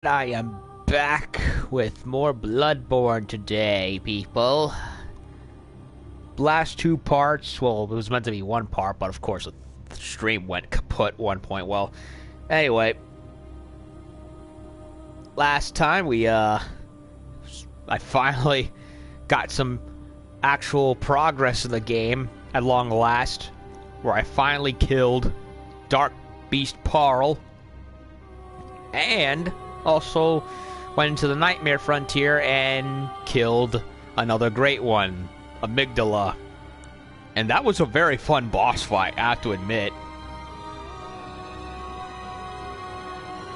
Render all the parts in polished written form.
I am back with more Bloodborne today, people. Last two parts, well, it was meant to be one part, but of course the stream went kaput one point. Well, anyway, last time I finally got some actual progress in the game at long last, where I finally killed Dark Beast Parl, and also went into the Nightmare Frontier and killed another great one, Amygdala. And that was a very fun boss fight, I have to admit.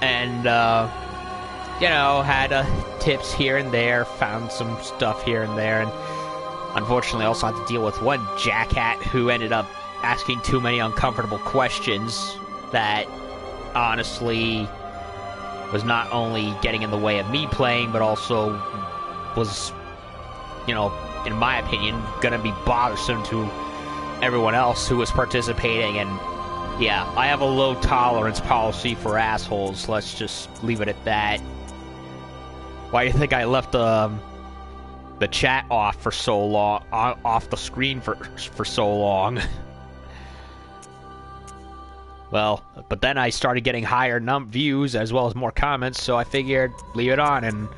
And, had tips here and there, found some stuff here and there, and unfortunately also had to deal with one jackhat who ended up asking too many uncomfortable questions that, honestly, was not only getting in the way of me playing, but also was, in my opinion, gonna be bothersome to everyone else who was participating. And yeah, I have a low tolerance policy for assholes. Let's just leave it at that. Why do you think I left the chat off for so long, off the screen for so long? Well, but then I started getting higher views as well as more comments, so I figured leave it on and,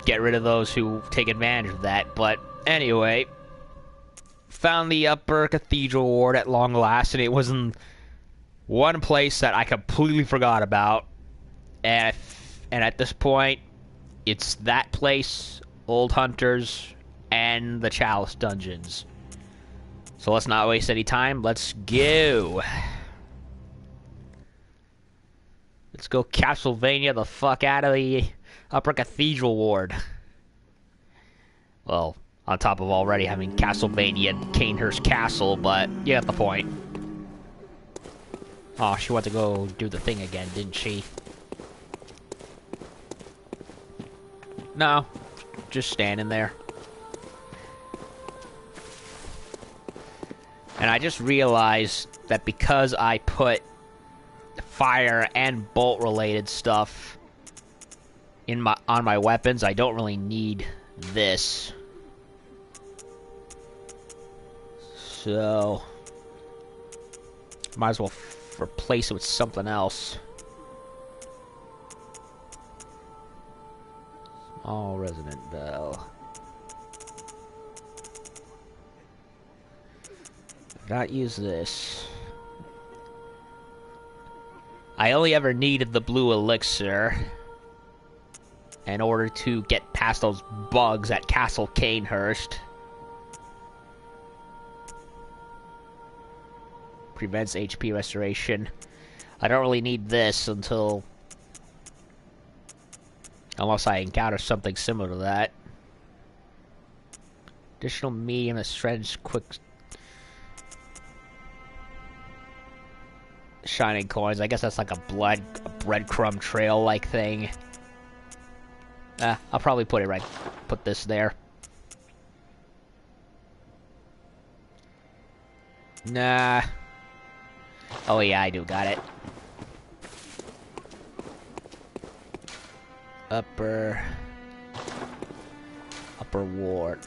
get rid of those who take advantage of that. But anyway, found the upper cathedral ward at long last, and it was in one place that I completely forgot about. And at this point, it's that place, Old Hunters, and the Chalice Dungeons. So let's not waste any time. Let's go. Let's go Castlevania the fuck out of the Upper Cathedral Ward. Well, on top of already having Castlevania and Canehurst Castle, but you got the point. Oh, she went to go do the thing again, didn't she? No, just standing there. And I just realized that because I put fire and bolt related stuff on my weapons, I don't really need this. So might as well replace it with something else. Small resonant bell. Not use this. I only ever needed the blue elixir in order to get past those bugs at Castle Canehurst. Prevents HP restoration. I don't really need this unless I encounter something similar to that. Additional medium and strength quick shining coins. I guess that's like a breadcrumb trail like thing. I'll probably put this there. Nah. Oh yeah, I do got it. Upper ward.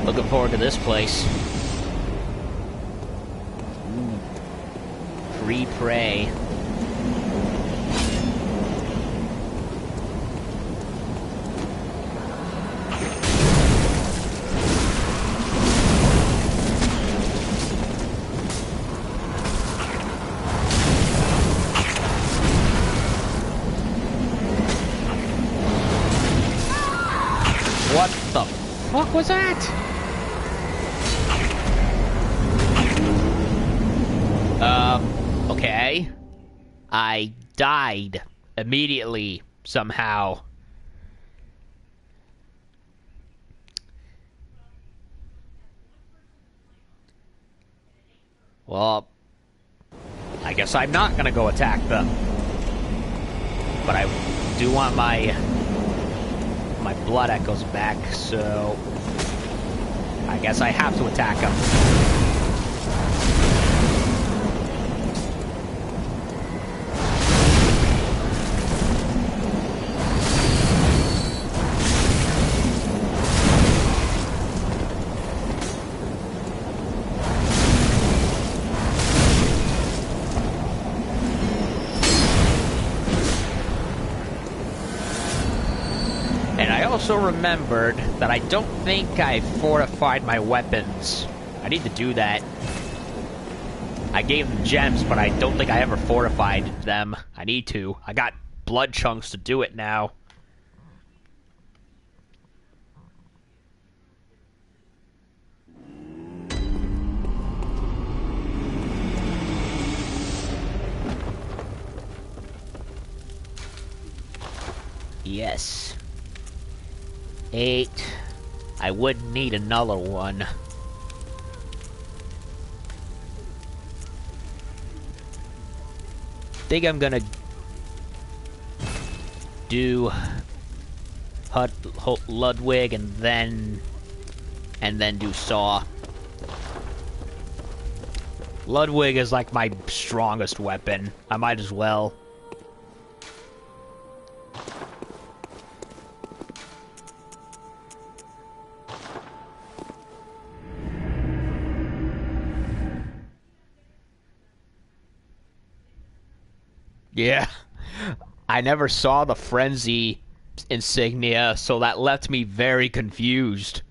Looking forward to this place. Ooh. Free prey. What the fuck was that? Okay. I died immediately, somehow. Well, I guess I'm not gonna go attack them. But I do want my blood echoes back, so I guess I have to attack them. Also remembered that I don't think I fortified my weapons. I need to do that. I gave them gems, but I don't think I ever fortified them. I need to. I got blood chunks to do it now. Yes. 8. I would need another one. Think I'm gonna do Ludwig and then do Saw. Ludwig is like my strongest weapon. I might as well. Yeah, I never saw the Frenzy insignia, so that left me very confused.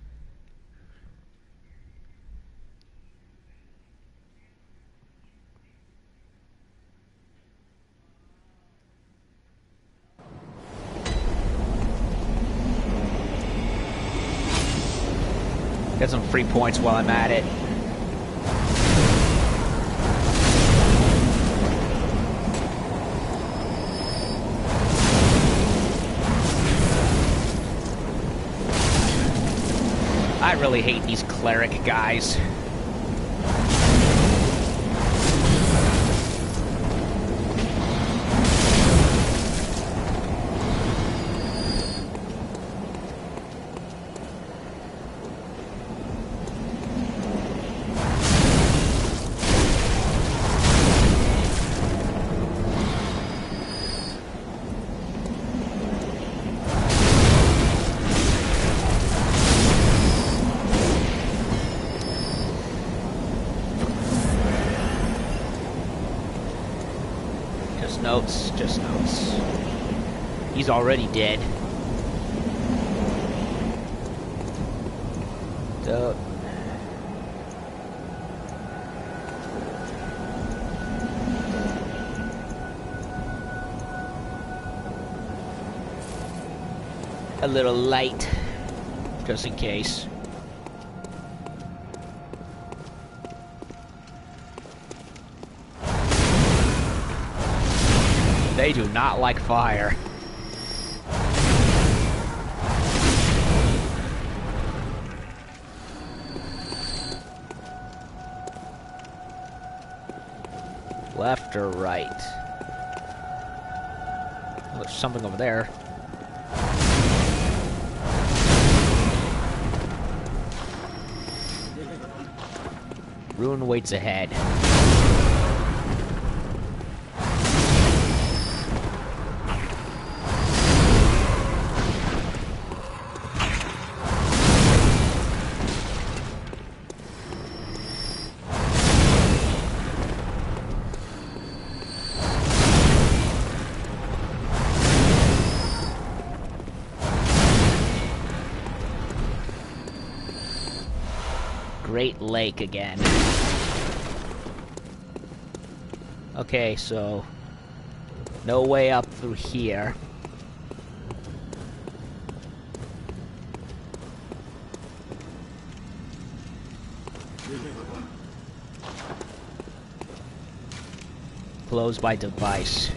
Get some free points while I'm at it. I really hate these cleric guys. Just notes. He's already dead. So... a little light, just in case. They do not like fire. Left or right? Oh, there's something over there. Ruin waits ahead. Great Lake again. Okay, so no way up through here. Closed by device.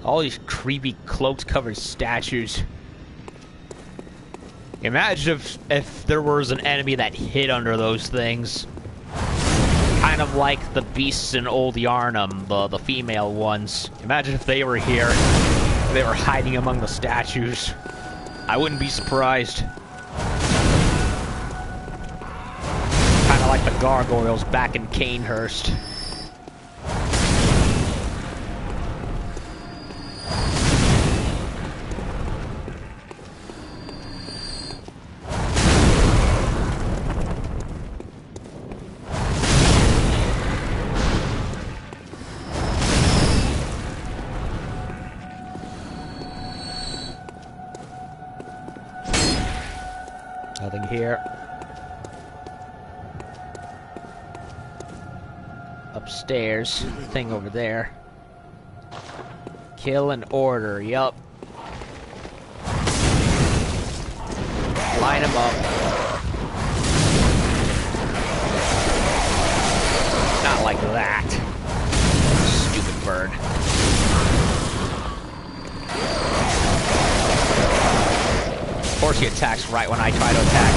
All these creepy cloaked-covered statues. Imagine if there was an enemy that hid under those things. kind of like the beasts in Old Yarnum, the female ones. Imagine if they were here, they were hiding among the statues. I wouldn't be surprised. Kind of like the gargoyles back in Canehurst. Nothing here. Upstairs. Thing over there. Kill and order. Yup. Line them up. Not like that. Stupid bird. Of course he attacks right when I try to attack.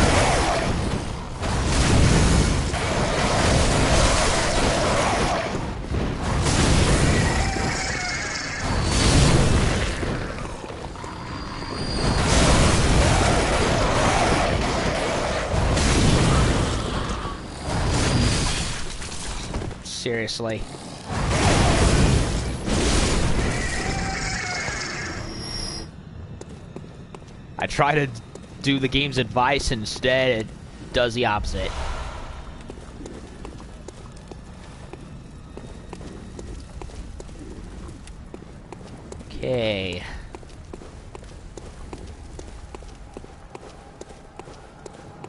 Seriously. I try to do the game's advice, instead it does the opposite. Okay.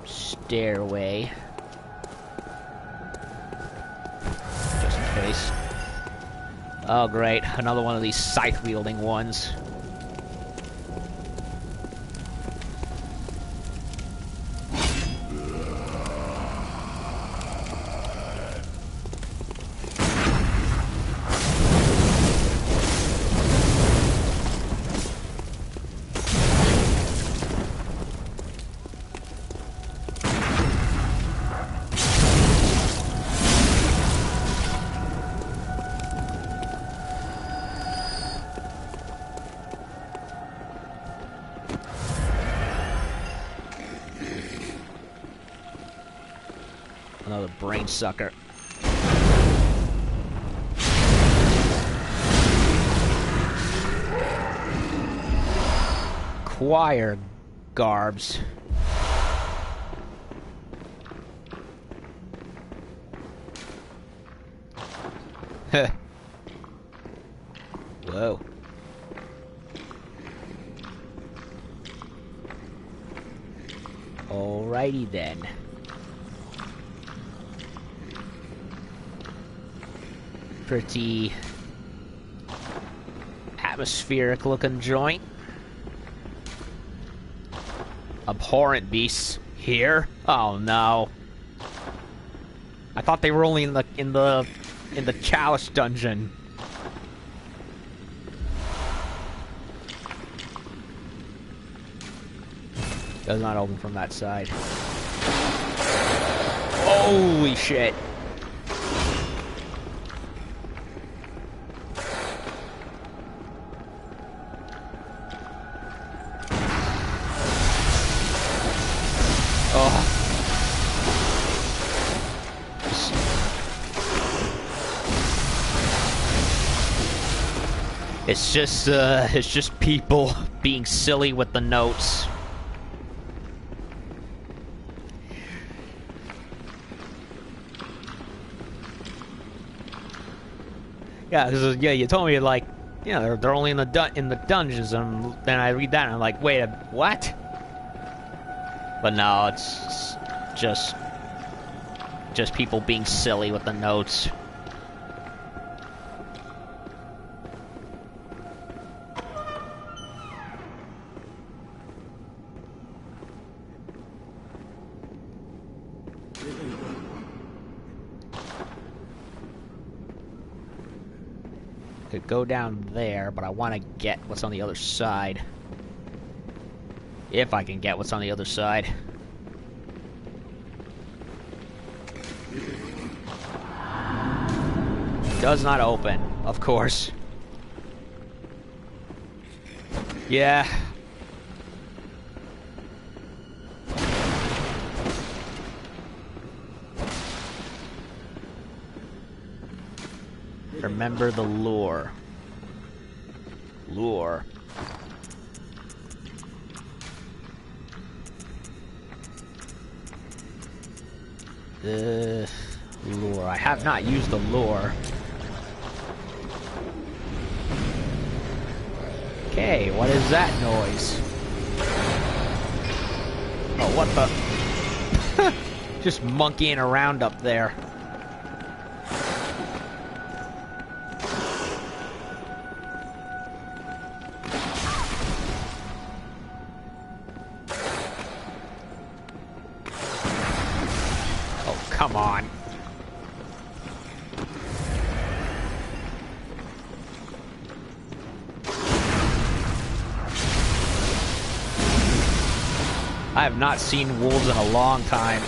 Stairway. Just in case. Oh great, another one of these scythe-wielding ones. Another brain sucker. Choir garbs. Heh. Whoa. Alrighty then. Pretty atmospheric looking joint. Abhorrent beasts here? Oh no. I thought they were only in the Chalice dungeon. Does not open from that side. Holy shit. It's just people being silly with the notes. Yeah, you told me like, you know, they're only in the dungeons, and then I read that and I'm like, wait, what? But no, it's just people being silly with the notes. Could go down there, but I want to get what's on the other side. If I can get what's on the other side. Does not open, of course. Yeah. Remember the lure. Lure. Lure. I have not used the lure. Okay, what is that noise? Oh, what the? Just monkeying around up there. Oh, come on. I have not seen wolves in a long time.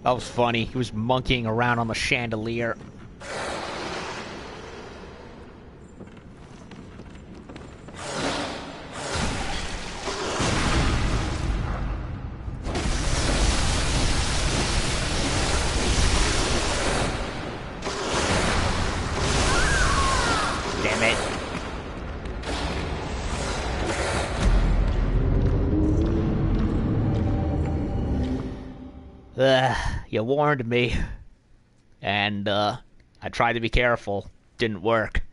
That was funny. He was monkeying around on the chandelier. You warned me, and I tried to be careful. Didn't work.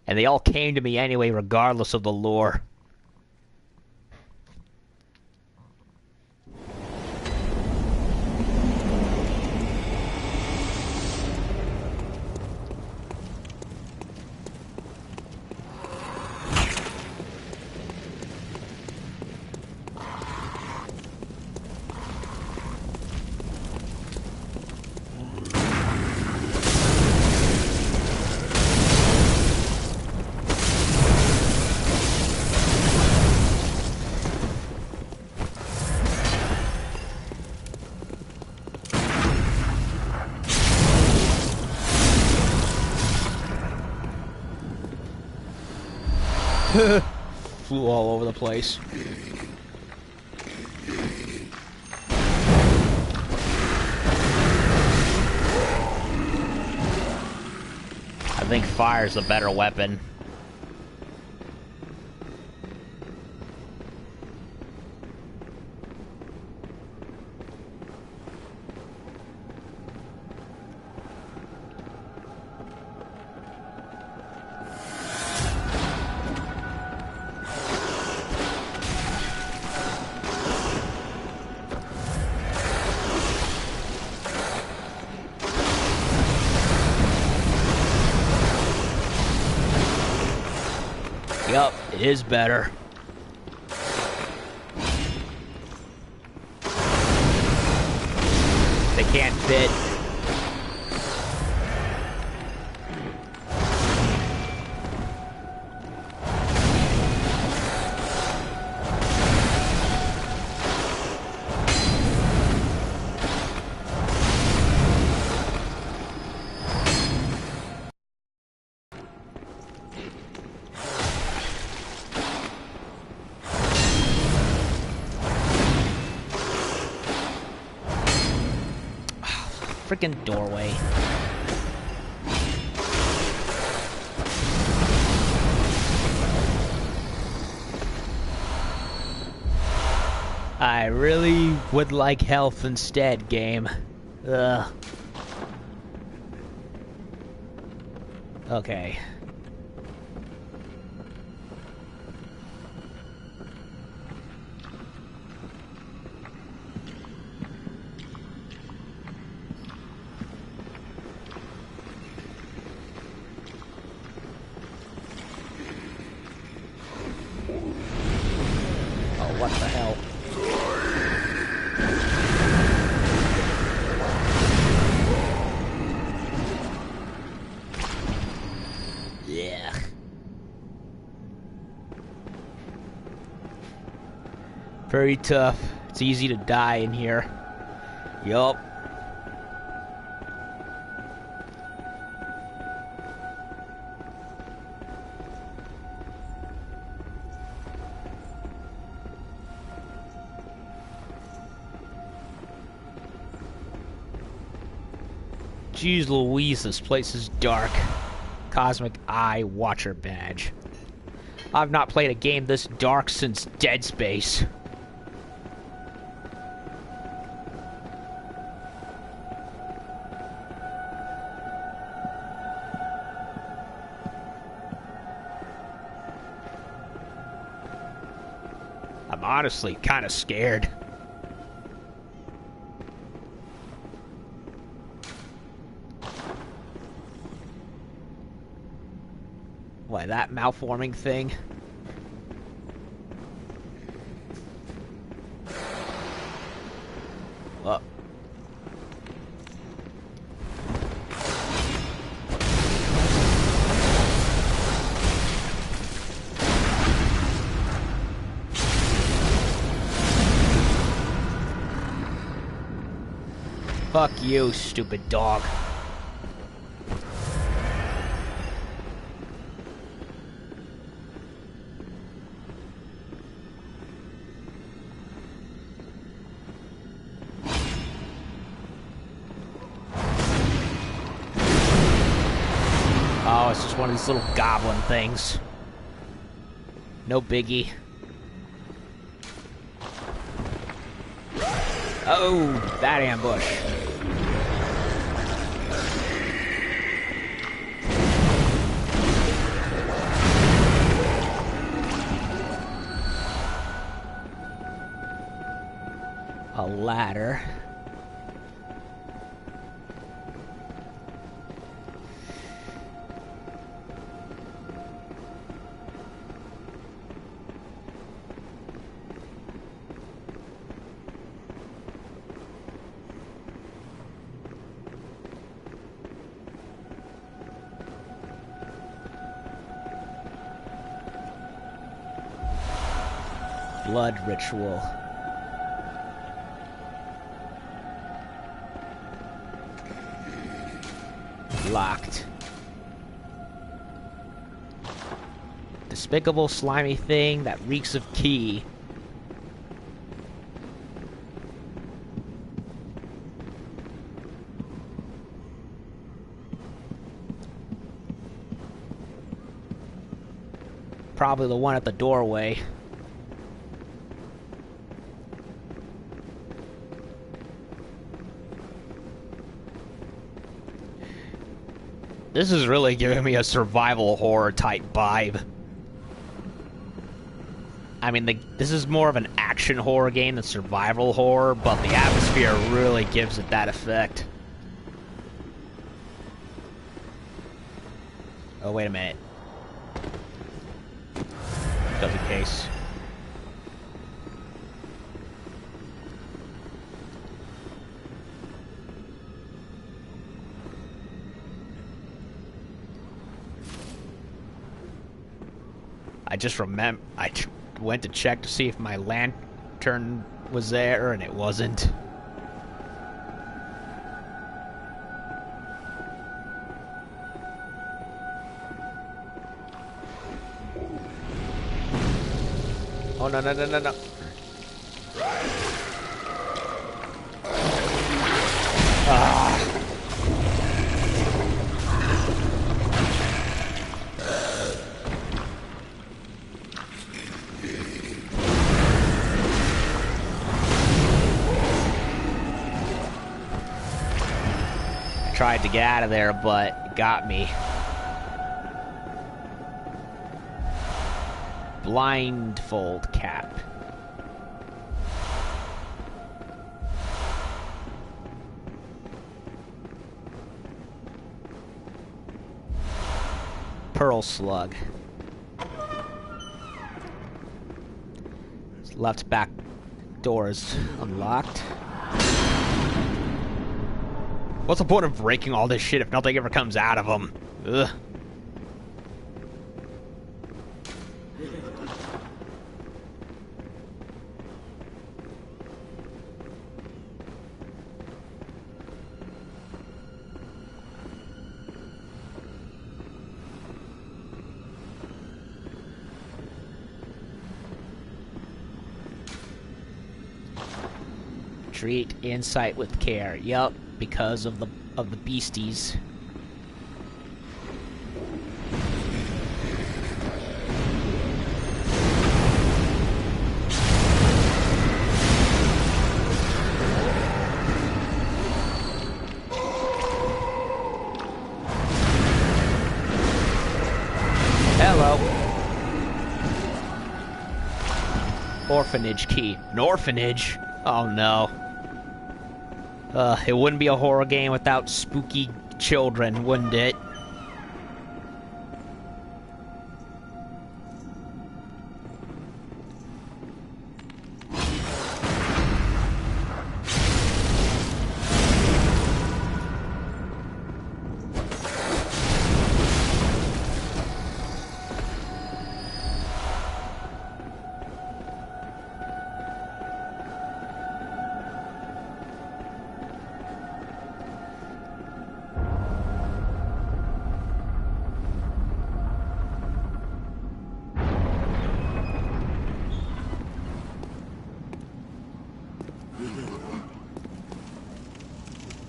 And they all came to me anyway, regardless of the lure. Flew all over the place. I think fire's a better weapon. Yup, it is better. They can't fit. Freaking doorway. I really would like health instead, game. Ugh. Okay. What the hell? Pretty tough. It's easy to die in here. Yup. Jeez Louise, this place is dark. Cosmic Eye Watcher badge. I've not played a game this dark since Dead Space. I'm honestly kind of scared. Why, that malforming thing? Oh. Fuck you, stupid dog. Oh, it's just one of these little goblin things. No biggie. Oh, that ambush. A ladder. Blood ritual. Locked. Despicable slimy thing that reeks of key. Probably the one at the doorway. This is really giving me a survival horror type vibe. I mean, this is more of an action horror game than survival horror, but the atmosphere really gives it that effect. Oh, wait a minute. Just in case. I just remember, I went to check to see if my lantern was there, and it wasn't. Oh, no, no, no, no, no. Ah. Tried to get out of there, but it got me. Blindfold cap. Pearl slug. Left back door is unlocked. What's the point of breaking all this shit if nothing ever comes out of them? Ugh. Treat insight with care. Yup, because of the beasties. Hello. Orphanage key. An orphanage? Oh no. It wouldn't be a horror game without spooky children, wouldn't it?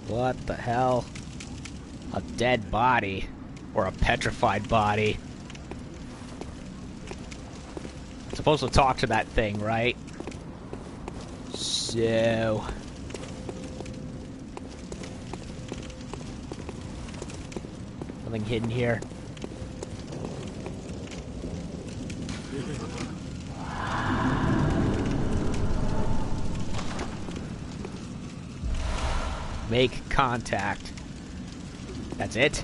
What the hell? A dead body. Or a petrified body. I'm supposed to talk to that thing, right? So... Something hidden here. Make contact. That's it?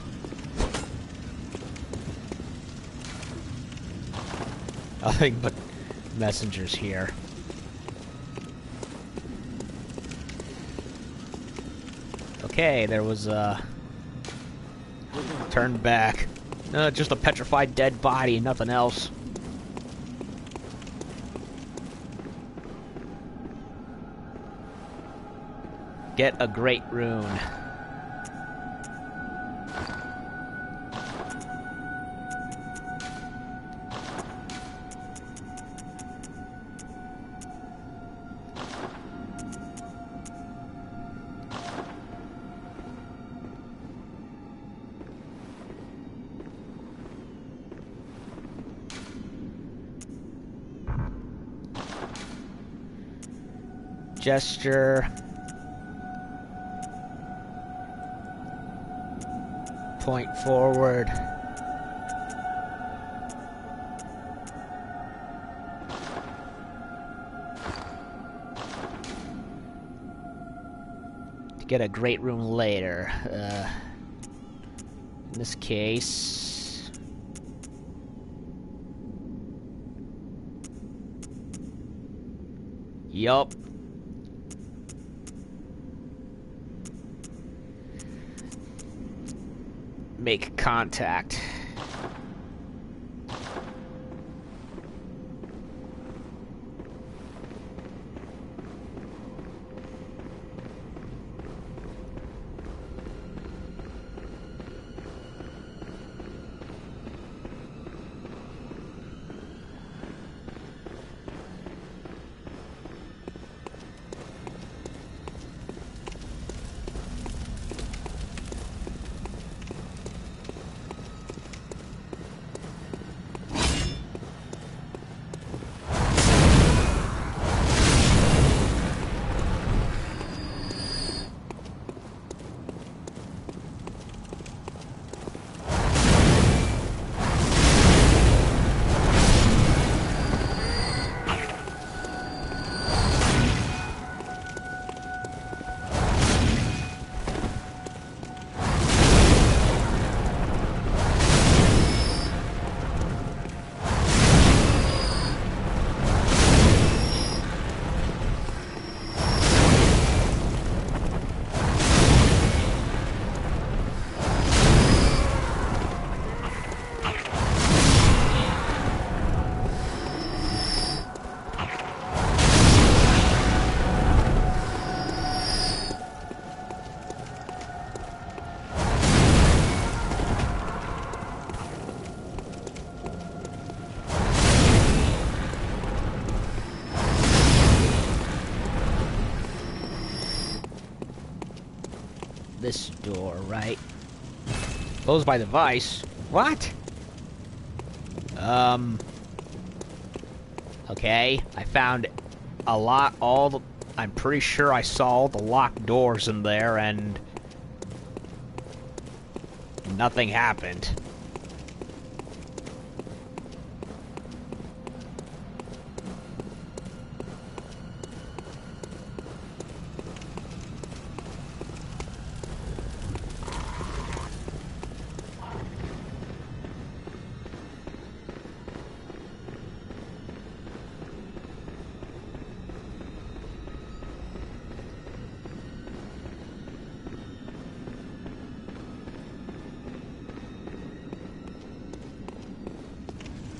Nothing but messengers here. Okay, there was a... Turn back. Just a petrified dead body, nothing else. Get a great rune. Gesture. Point forward. To get a great room later. In this case... Yup. Make contact. this door, right? Closed by device. What? Okay, I found I'm pretty sure I saw all the locked doors in there, and nothing happened.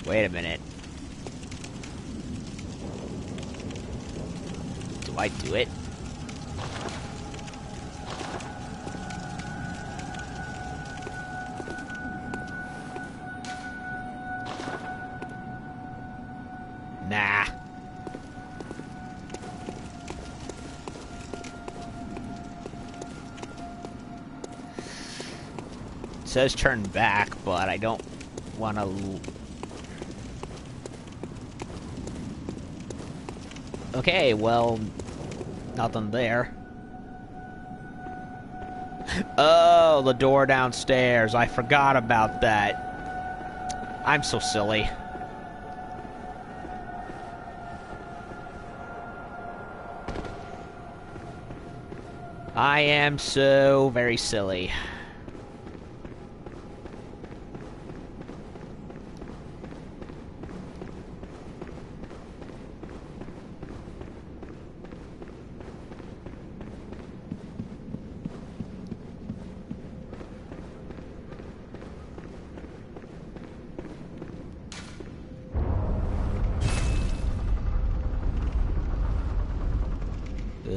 Wait a minute. Do I do it? Nah. It says turn back, but I don't want to... Okay, well, nothing there. Oh, the door downstairs. I forgot about that. I'm so silly. I am so very silly.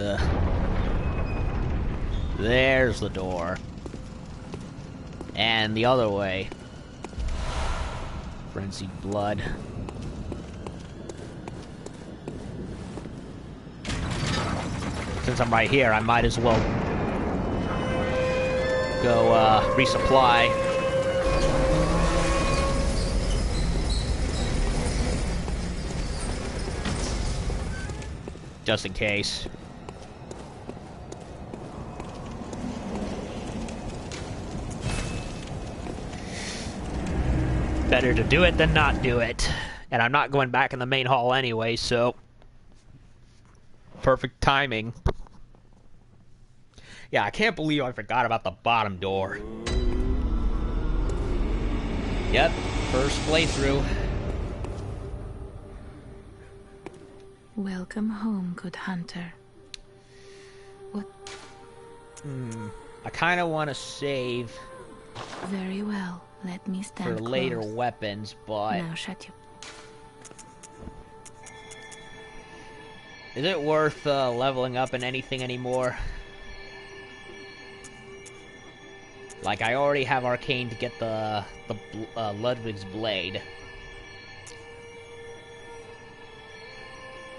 Ugh. There's the door. And the other way. Frenzied blood. Since I'm right here, I might as well go resupply. Just in case. Better to do it than not do it. And I'm not going back in the main hall anyway, so... Perfect timing. Yeah, I can't believe I forgot about the bottom door. Yep, first playthrough. Welcome home, good hunter. What? I kind of want to save... Very well. Let me stand for later close. Weapons, but... Now shut you. Is it worth leveling up in anything anymore? Like, I already have Arcane to get the Ludwig's Blade.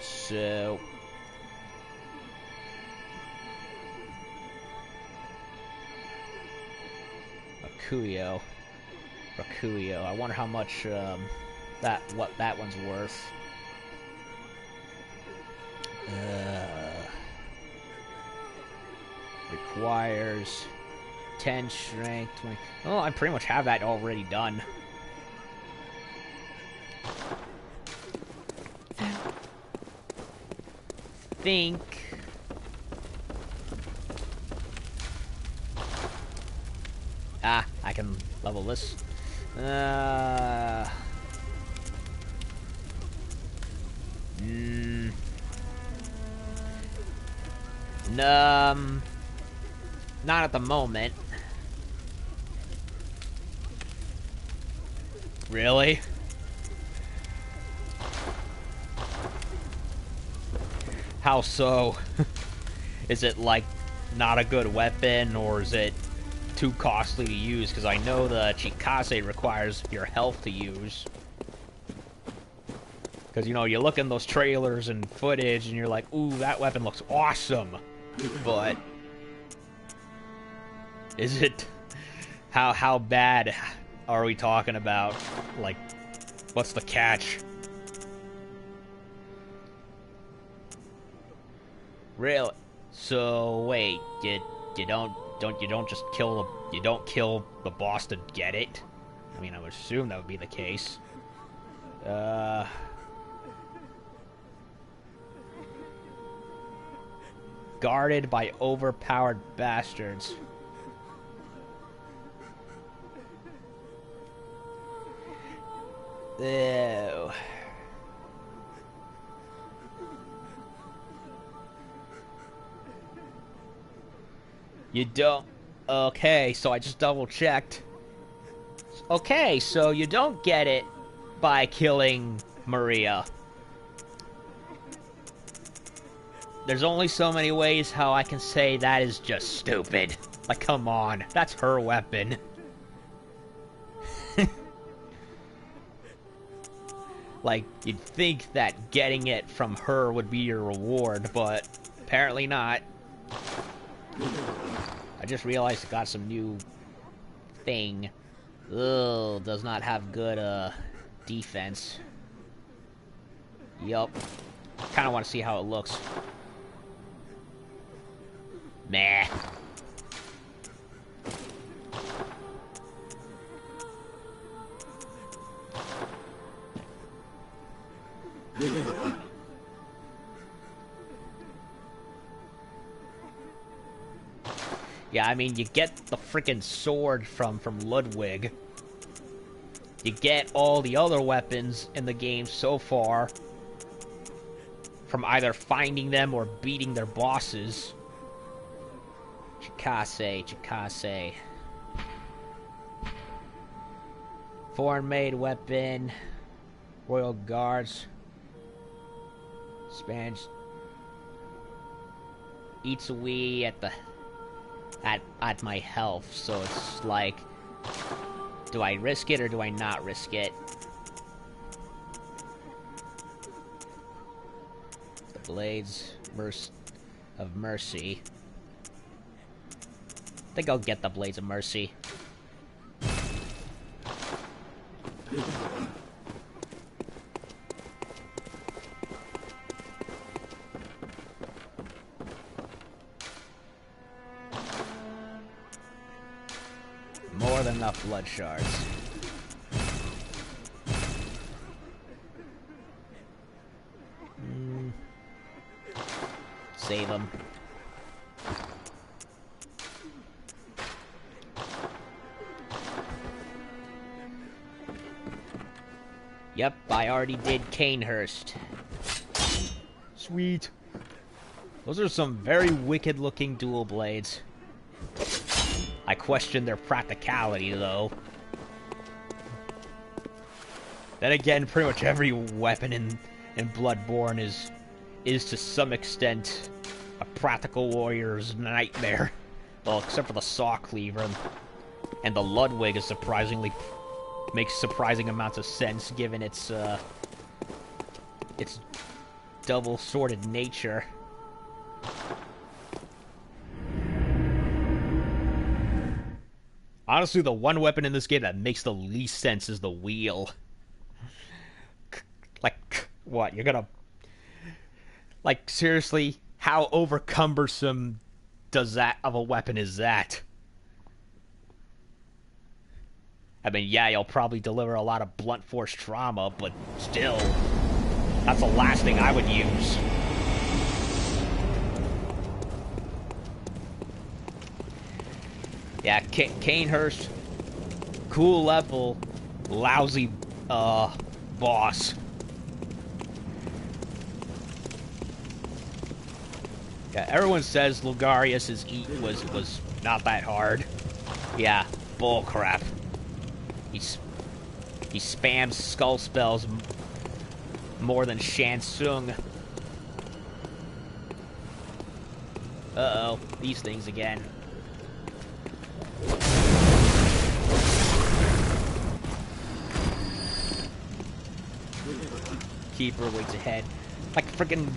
So... Rakuyo. I wonder how much what that one's worth. Requires 10 strength, 20. Oh, I pretty much have that already done. Think. Ah, I can level this. Not at the moment. Really? How so? Is it like not a good weapon, or is it too costly to use? Because I know the Chikase requires your health to use. Because, you know, you look in those trailers and footage and you're like, ooh, that weapon looks awesome. But Is it... How bad are we talking about? Like, what's the catch? Really? So wait, you don't just kill the boss to get it? I mean, I would assume that would be the case. Guarded by overpowered bastards. Ew. You don't... Okay, so I just double-checked. Okay, so you don't get it by killing Maria. There's only so many ways how I can say that is just stupid. Like, come on. That's her weapon. Like, you'd think that getting it from her would be your reward, but apparently not. I just realized I got some new thing. Ugh, does not have good, defense. Yup. Kinda wanna see how it looks. Meh. Yeah, I mean, you get the freaking sword from Ludwig. You get all the other weapons in the game so far from either finding them or beating their bosses. Chikase. Foreign-made weapon. Royal Guards. Spanish. Eats away at my health, so it's like, do I risk it or do I not risk it? The Blades of Mercy. I think I'll get the Blades of Mercy. More than enough blood shards. Save them. Yep, I already did Canehurst. Sweet. Those are some very wicked-looking dual blades. I question their practicality, though. Then again, pretty much every weapon in Bloodborne is to some extent a practical warrior's nightmare. Well, except for the saw cleaver, and the Ludwig is makes surprising amounts of sense given its double-sworded nature. Honestly, the one weapon in this game that makes the least sense is the wheel. Like, what? You're gonna... Like, seriously? How over-cumbersome of a weapon is that? I mean, yeah, you'll probably deliver a lot of blunt force trauma, but still, that's the last thing I would use. Yeah, Canehurst, cool level, lousy, boss. Yeah, everyone says Lugarius's eat was not that hard. Yeah, bullcrap. He spams skull spells more than Shansung. Uh-oh, these things again. Keeper waits ahead. Like freaking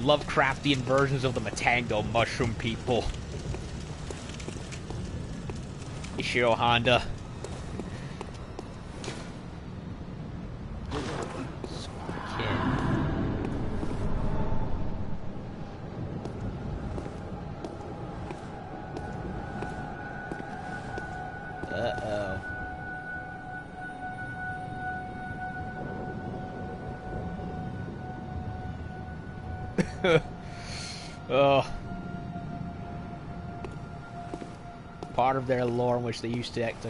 Lovecraftian versions of the Matango mushroom people. Ishiro Honda. Oh. Part of their lore in which they used to act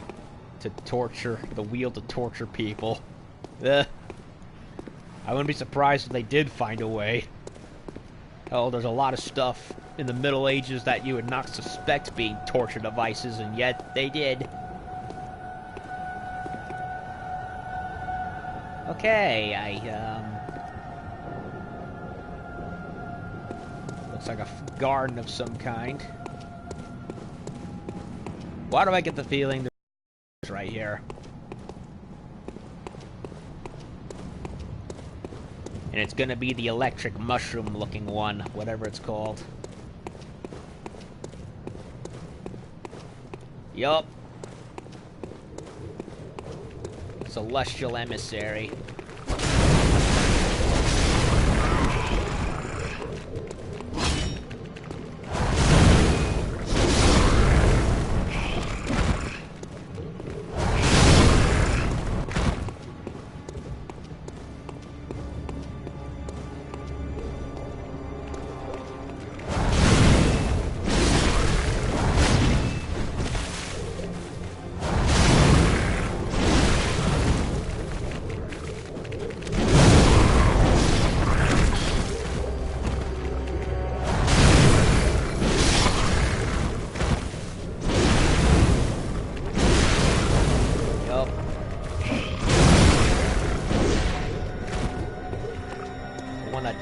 to torture, the wheel to torture people. I wouldn't be surprised if they did find a way. Hell, there's a lot of stuff in the Middle Ages that you would not suspect being torture devices, and yet they did. Okay, looks like a garden of some kind. Why do I get the feeling there's right here? And it's gonna be the electric mushroom looking one, whatever it's called. Yup. Celestial Emissary.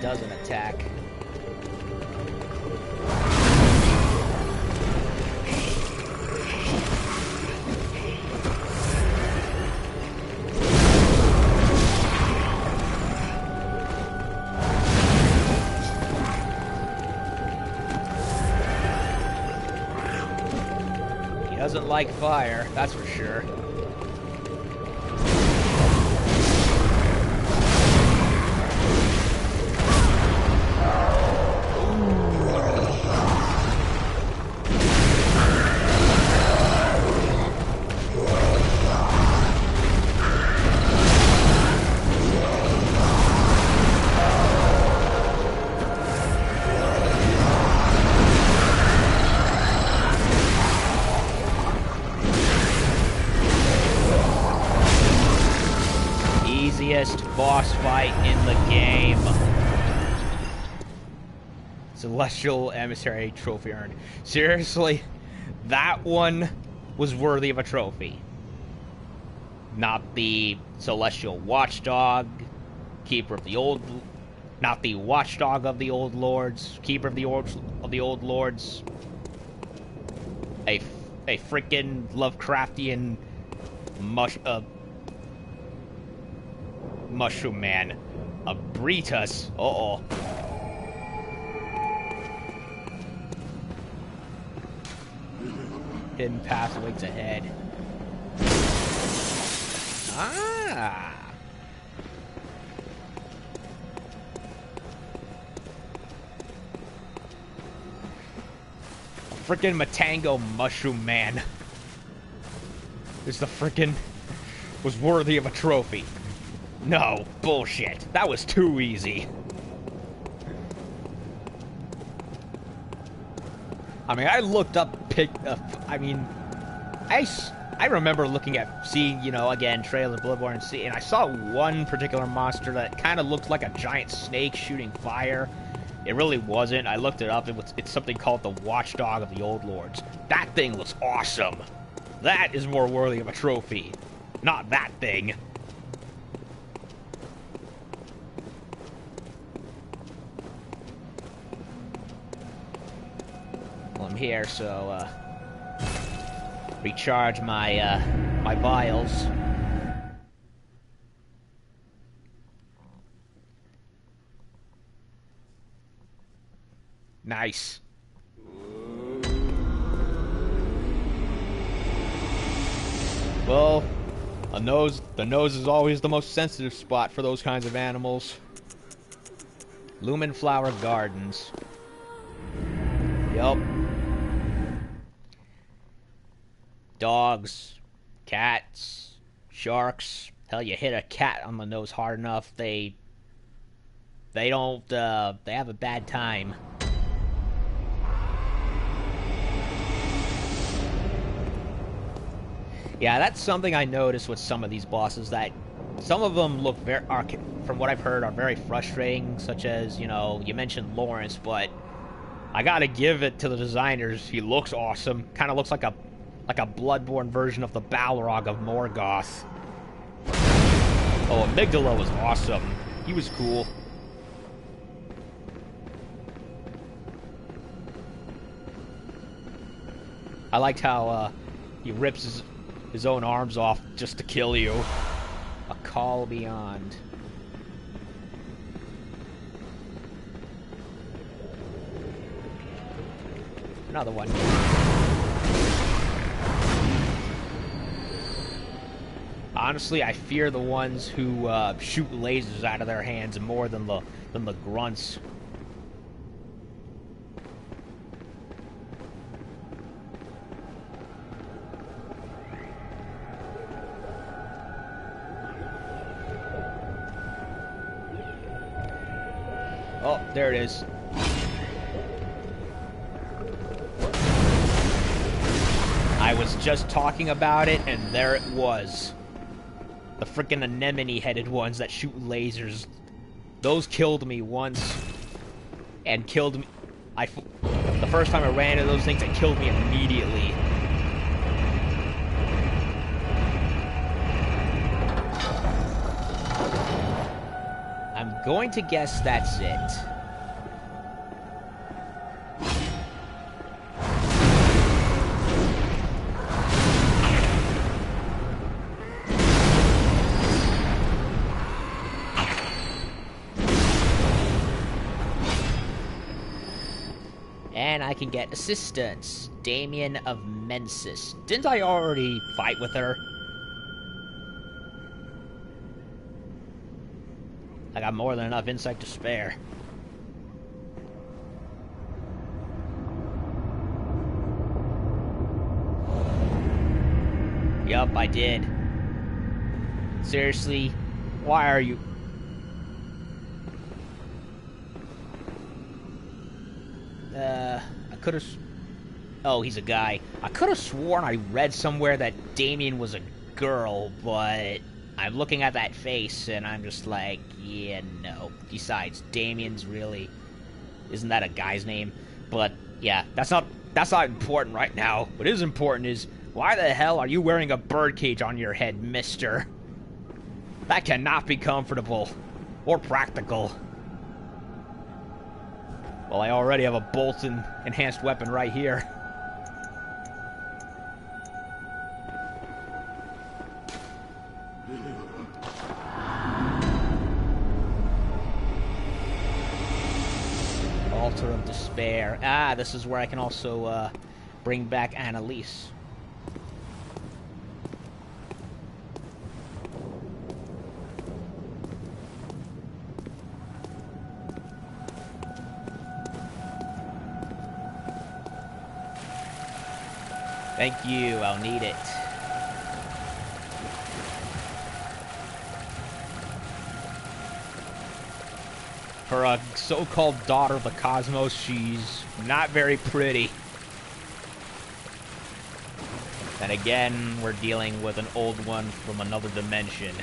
Doesn't attack. He doesn't like fire, that's for sure. Boss fight in the game. Celestial Emissary trophy earned. Seriously, that one was worthy of a trophy. Not the Celestial Watchdog, Keeper of the Old, not the Watchdog of the Old Lords, Keeper of the Old Lords. A freaking Lovecraftian Mushroom Man. Ebrietas. Uh-oh. Hidden path waits ahead. Ah. Frickin' Matango Mushroom Man. This the frickin' was worthy of a trophy. No, bullshit. That was too easy. I mean, I looked up, I remember looking at, seeing, you know, again, trailer Bloodborne, and I saw one particular monster that kind of looked like a giant snake shooting fire. It really wasn't. I looked it up. It's something called the Watchdog of the Old Lords. That thing looks awesome. That is more worthy of a trophy. Not that thing. Well, I'm here, so, recharge my, my vials. Nice. Well, the nose is always the most sensitive spot for those kinds of animals. Lumen Flower Gardens. Yup. Dogs, cats, sharks. Hell, you hit a cat on the nose hard enough, they have a bad time. Yeah, that's something I noticed with some of these bosses, that some of them look from what I've heard, are very frustrating, such as, you know, you mentioned Lawrence, but I gotta give it to the designers. He looks awesome. Kind of looks like a Bloodborne version of the Balrog of Morgoth. Oh, Amygdala was awesome. He was cool. I liked how he rips his own arms off just to kill you. A call beyond. Another one. Honestly, I fear the ones who shoot lasers out of their hands more than the grunts. Oh, there it is. I was just talking about it, and there it was. The frickin' anemone-headed ones that shoot lasers. Those killed me once. And killed me... The first time I ran into those things, it killed me immediately. I'm going to guess that's it. And I can get assistance. Damien of Mensis. Didn't I already fight with her? I got more than enough insight to spare. Yup, I did. Seriously? Why are you... I could've... Oh, he's a guy. I could've sworn I read somewhere that Damien was a girl, but... I'm looking at that face, and I'm just like, yeah, no. Besides, Damien's really... Isn't that a guy's name? But, yeah, that's not important right now. What is important is, why the hell are you wearing a birdcage on your head, mister? That cannot be comfortable. Or practical. Well, I already have a Bolton enhanced weapon right here. Altar of Despair. Ah, this is where I can also bring back Annalise. Thank you, I'll need it. For a so-called daughter of the cosmos, she's not very pretty. And again, we're dealing with an old one from another dimension.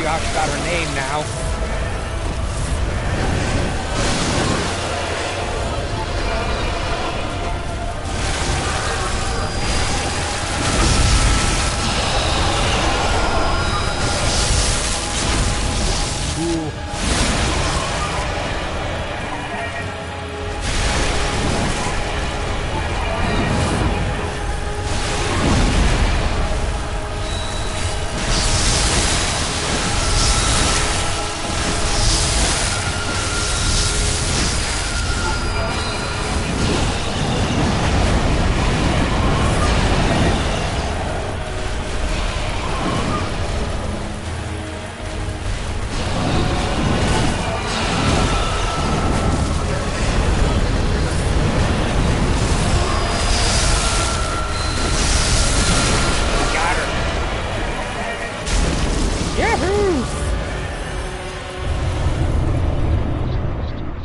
Josh got her name now.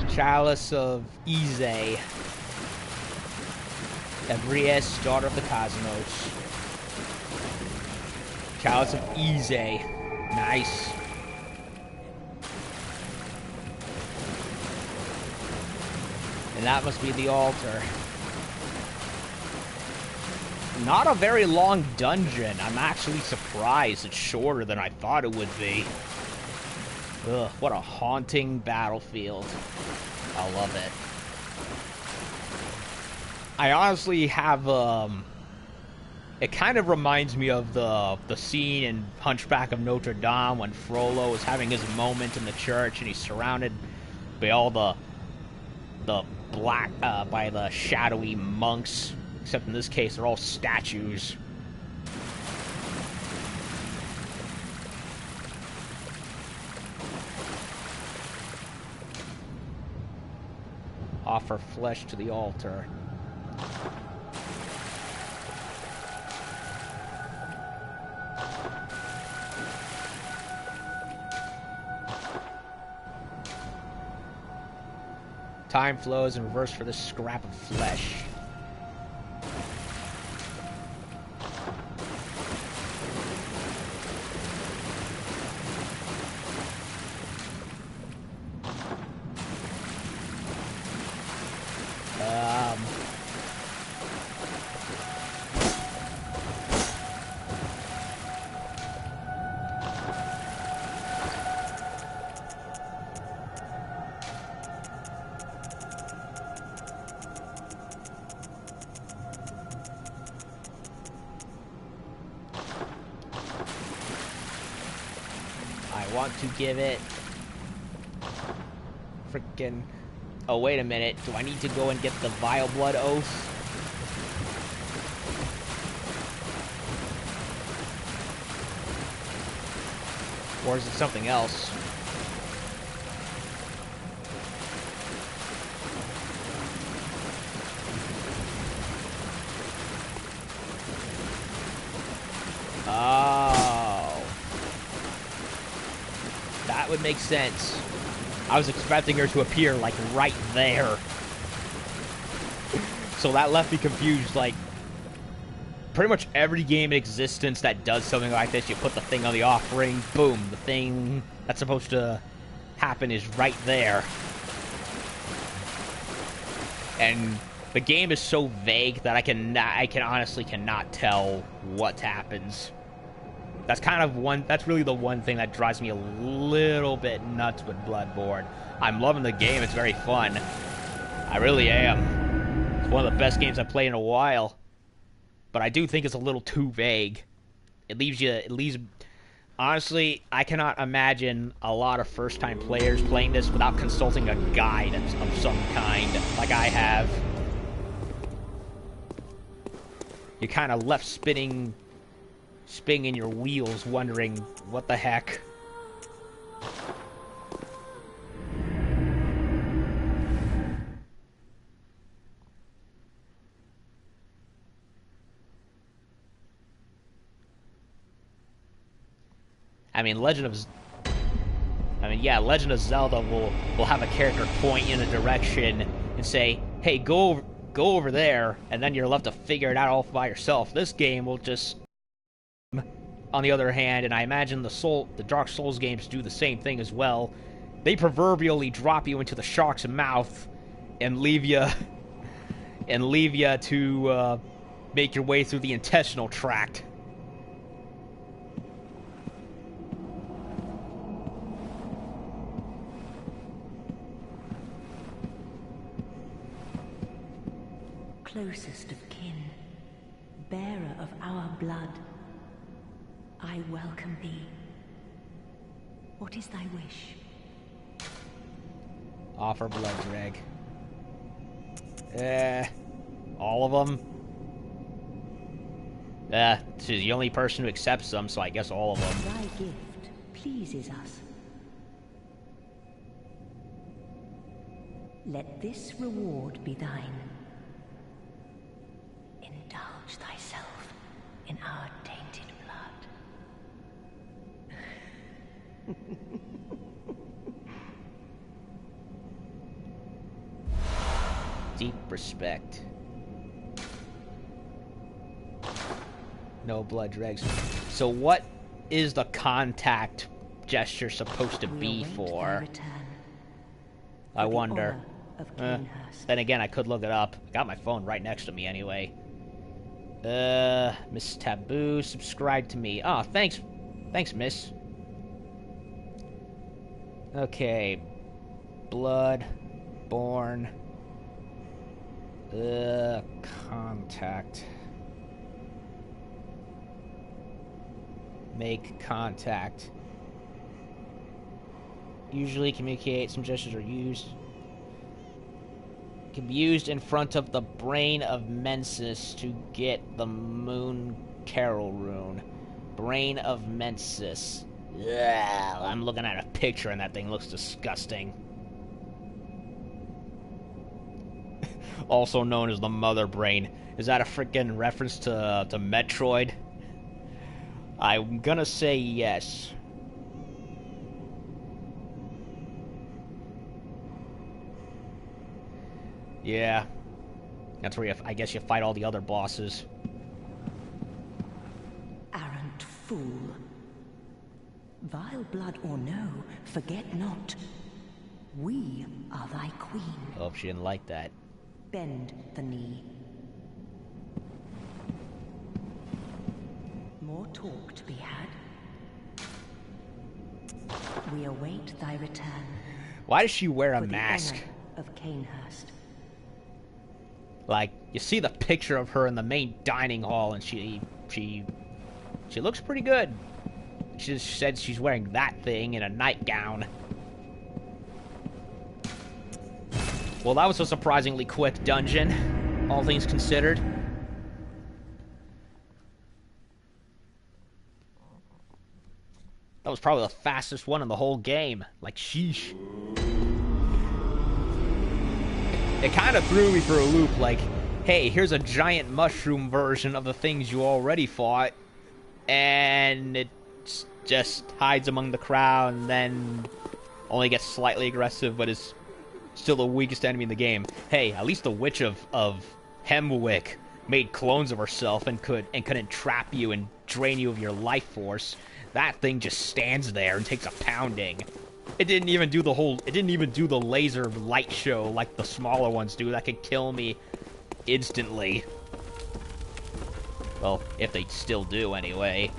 Chalice of Ize. Ebrietas, daughter of the cosmos. Chalice of Ize. Nice. And that must be the altar. Not a very long dungeon. I'm actually surprised it's shorter than I thought it would be. Ugh, what a haunting battlefield. I love it. I honestly have, it kind of reminds me of the scene in Hunchback of Notre Dame when Frollo is having his moment in the church and he's surrounded by all the black, by the shadowy monks. Except in this case, they're all statues. Offer flesh to the altar. Time flows in reverse for this scrap of flesh. Want to give it freaking. Oh, wait a minute. Do I need to go and get the Vile Blood Oath? Or is it something else? Would make sense. I was expecting her to appear like right there. So that left me confused. Like pretty much every game in existence that does something like this, you put the thing on the offering, boom, the thing that's supposed to happen is right there. And the game is so vague that I honestly cannot tell what happens. That's that's really the one thing that drives me a little bit nuts with Bloodborne. I'm loving the game, it's very fun. I really am. It's one of the best games I've played in a while. But I do think it's a little too vague. It leaves, honestly, I cannot imagine a lot of first-time players playing this without consulting a guide of some kind, like I have. You're kind of left spinning in your wheels, wondering what the heck. I mean, Legend of Zelda will have a character point in a direction and say, "Hey, go over there," and then you're left to figure it out all by yourself. This game will just on the other hand, and I imagine the Dark Souls games do the same thing as well, they proverbially drop you into the shark's mouth and leave you to make your way through the intestinal tract. Closest of kin, bearer of our blood, I welcome thee. What is thy wish? Offer blood drag. All of them? She's the only person who accepts them, so I guess all of them. Thy gift pleases us. Let this reward be thine. Indulge thyself in our tainted blood. Deep respect. No blood dregs. So what is the contact gesture supposed to be for? I wonder. Then again, I could look it up. I got my phone right next to me anyway. Miss Taboo, subscribe to me. Oh, thanks. Thanks, miss. Okay. Bloodborne. Contact. Make contact. Usually communicate. Some gestures are used. Can be used in front of the Brain of Mensis to get the Moon Carol rune. Brain of Mensis. Ugh, I'm looking at a picture and that thing looks disgusting. Also known as the Mother Brain. Is that a freaking reference to Metroid? I'm gonna say yes. Yeah. That's where I guess you fight all the other bosses. Arrant fool. Vile blood or no, forget not. We are thy queen. Hope she didn't like that. Bend the knee. More talk to be had. We await thy return. Why does she wear a for mask? The honor of Canehurst. Like, you see the picture of her in the main dining hall, and she looks pretty good. She just said she's wearing that thing in a nightgown. Well, that was a surprisingly quick dungeon, all things considered. That was probably the fastest one in the whole game. Like, sheesh. It kind of threw me for a loop, like, hey, here's a giant mushroom version of the things you already fought, and it just hides among the crowd, and then only gets slightly aggressive, but is still the weakest enemy in the game. Hey, at least the Witch of Hemwick made clones of herself and could entrap you and drain you of your life force. That thing just stands there and takes a pounding. It didn't even do the laser light show like the smaller ones do that could kill me instantly. Well, if they still do anyway.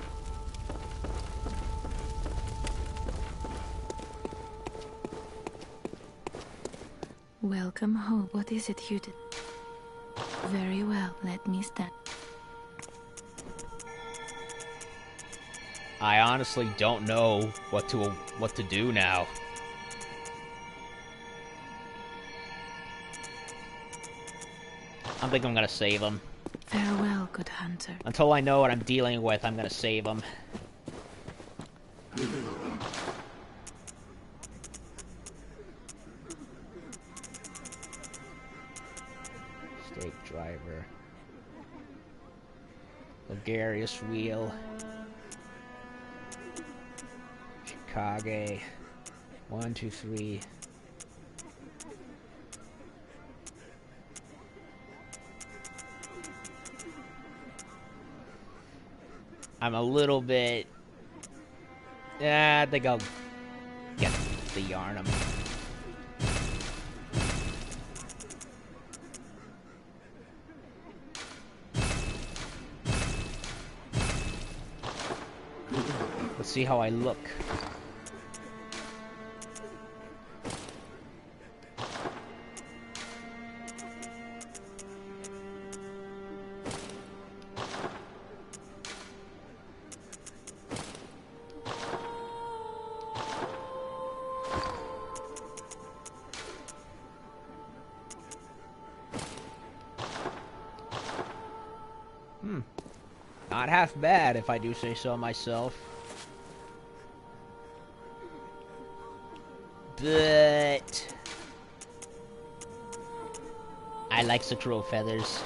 Welcome home. What is it you did? Very well, let me stand. I honestly don't know what to do now. I think I'm gonna save him. Farewell, good hunter. Until I know what I'm dealing with, I'm gonna save him. Stake driver. Ligarius wheel. Kage. 1, 2, 3. I'm a little bit... Yeah, I think I'll get the Yarnum. Let's see how I look. Not half bad, if I do say so myself. But... I like the crow feathers.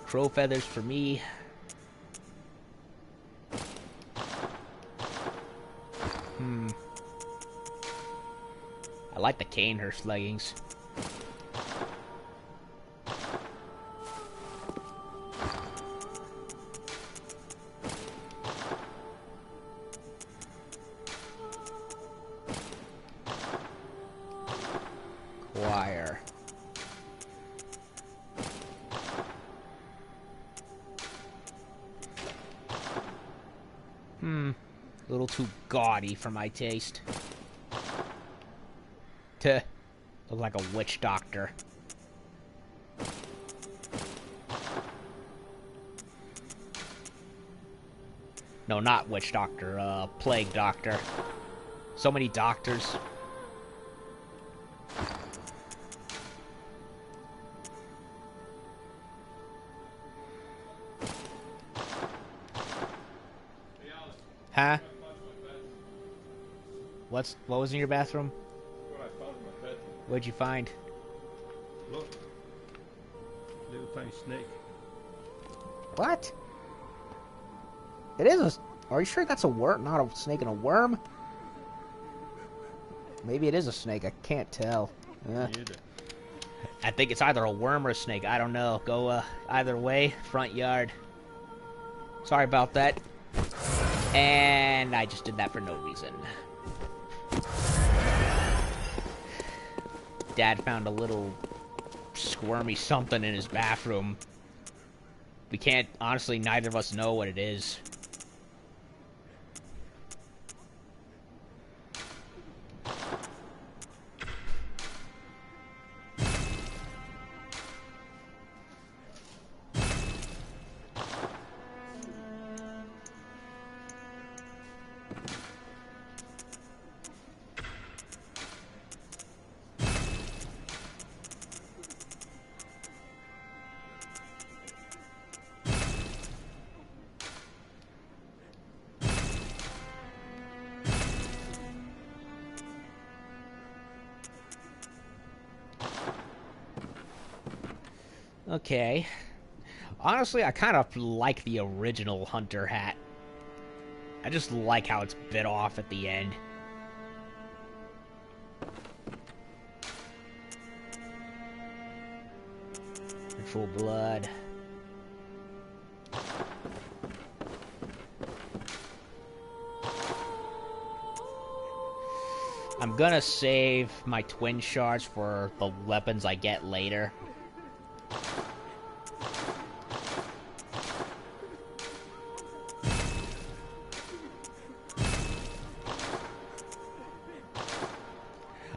Crow feathers for me. I like the Canehurst leggings. Choir. A little too gaudy for my taste. Tuh. Look like a witch doctor. No, not witch doctor, plague doctor. So many doctors. Huh? What was in your bathroom? What I found in my bedroom. What'd you find? Look. Little tiny snake. What? It is a... Are you sure that's a worm? Not a snake and a worm? Maybe it is a snake. I can't tell. I think it's either a worm or a snake. I don't know. Go either way. Front yard. Sorry about that. And I just did that for no reason. Dad found a little squirmy something in his bathroom. We can't... Honestly, neither of us know what it is. Okay. Honestly, I kind of like the original Hunter hat. I just like how it's bit off at the end. Ritual blood. I'm gonna save my twin shards for the weapons I get later.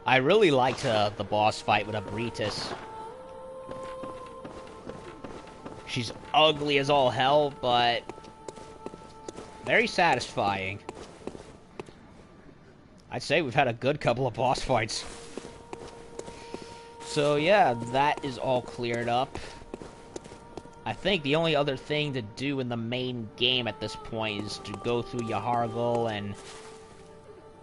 I really liked the boss fight with Ebrietas. She's ugly as all hell, but very satisfying. I'd say we've had a good couple of boss fights. So yeah, that is all cleared up. I think the only other thing to do in the main game at this point is to go through Yahar'gul and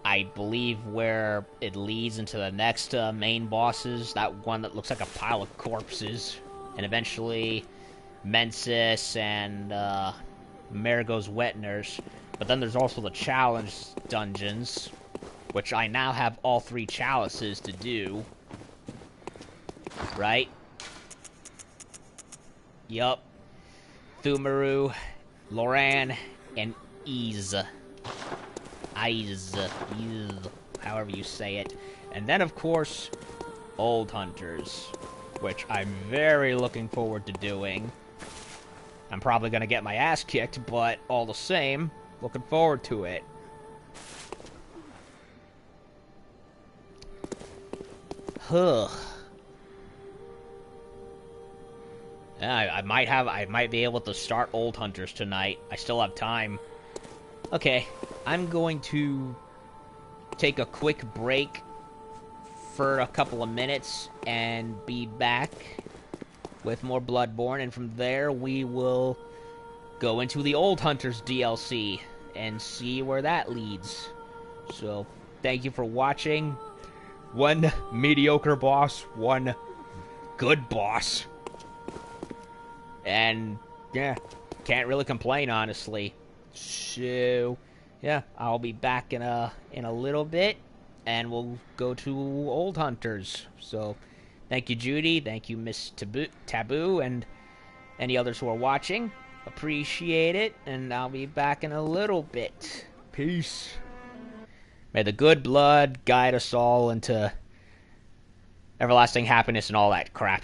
I believe where it leads into the next main bosses, that one that looks like a pile of corpses, and eventually Mensis and Marigo's Wet Nurse. But then there's also the challenge dungeons, which I now have all 3 chalices to do. Right? Yup. Thumaru, Loran, and Ease. However you say it. And then, of course, Old Hunters, which I'm very looking forward to doing. I'm probably going to get my ass kicked, but all the same, looking forward to it. Huh. I might be able to start Old Hunters tonight. I still have time. Okay, I'm going to take a quick break for a couple of minutes and be back with more Bloodborne, and from there we will go into the Old Hunters DLC and see where that leads. So, thank you for watching. One mediocre boss, one good boss. And, yeah, can't really complain, honestly. So, yeah, I'll be back in a little bit, and we'll go to Old Hunters. So, thank you, Judy. Thank you, Miss Taboo, and any others who are watching. Appreciate it, and I'll be back in a little bit. Peace. May the good blood guide us all into everlasting happiness and all that crap.